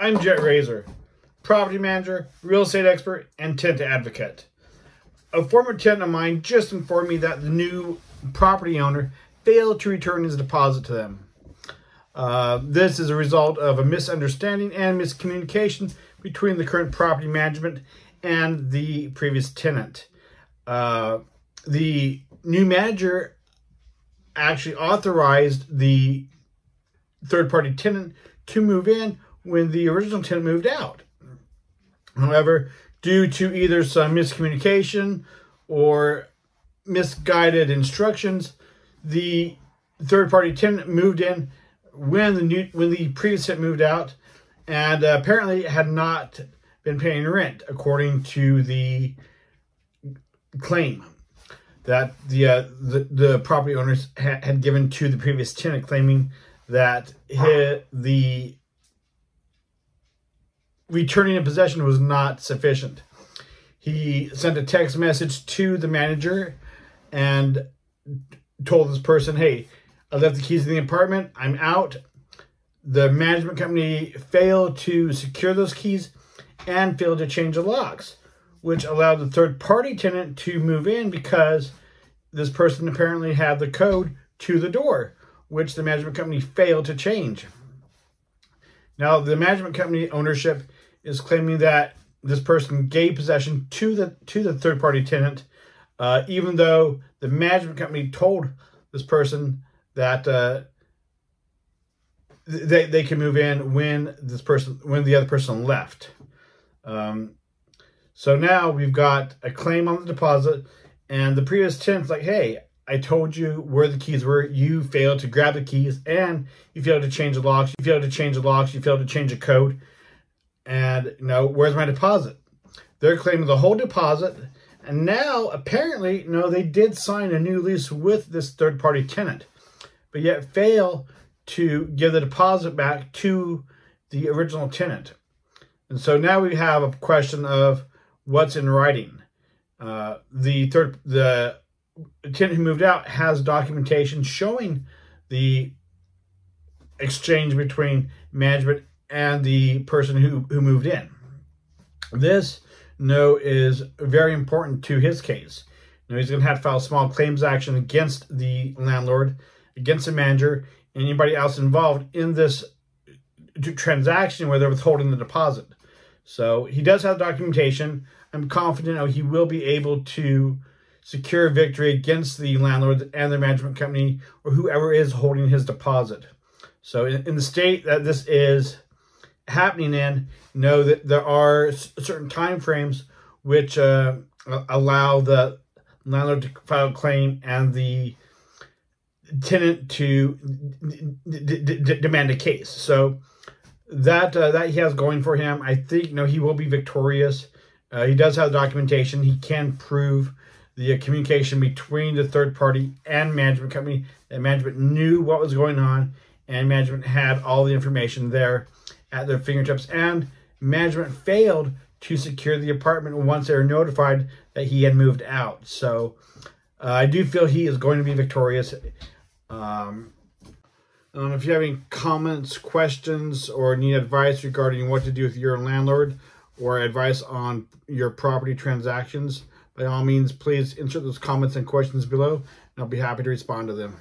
I'm Jet Razor, property manager, real estate expert, and tenant advocate. A former tenant of mine just informed me that the new property owner failed to return his deposit to them. This is a result of a misunderstanding and miscommunication between the current property management and the previous tenant. The new manager actually authorized the third-party tenant to move in when the original tenant moved out. However, due to either some miscommunication or misguided instructions, the third-party tenant moved in when the previous tenant moved out, and apparently had not been paying rent according to the claim that the property owners had given to the previous tenant, claiming that the returning in possession was not sufficient. He sent a text message to the manager and told this person, hey, I left the keys in the apartment, I'm out. The management company failed to secure those keys and failed to change the locks, which allowed the third-party tenant to move in because this person apparently had the code to the door, which the management company failed to change. Now, the management company ownership is claiming that this person gave possession to the third-party tenant, even though the management company told this person that they can move in when the other person left. So now we've got a claim on the deposit, and the previous tenant's like, hey, I told you where the keys were. You failed to grab the keys, and you failed to change the locks. You failed to change the locks. You failed to change the code. And, where's my deposit? They're claiming the whole deposit. And now, apparently, they did sign a new lease with this third-party tenant, but yet fail to give the deposit back to the original tenant. And so now we have a question of what's in writing. The tenant who moved out has documentation showing the exchange between management and the person who moved in. This is very important to his case. He's going to have to file a small claims action against the landlord, against the manager, and anybody else involved in this transaction where they're withholding the deposit. So he does have documentation. I'm confident he will be able to secure victory against the landlord and the management company or whoever is holding his deposit. So in the state that this is happening in, know that there are certain time frames which allow the landlord to file a claim and the tenant to demand a case. So that he has going for him. I think he will be victorious. He does have documentation. He can prove the communication between the third party and management company, that management knew what was going on and management had all the information there at their fingertips, and management failed to secure the apartment once they were notified that he had moved out. So I do feel he is going to be victorious. If you have any comments, questions, or need advice regarding what to do with your landlord or advice on your property transactions, by all means, please insert those comments and questions below, and I'll be happy to respond to them.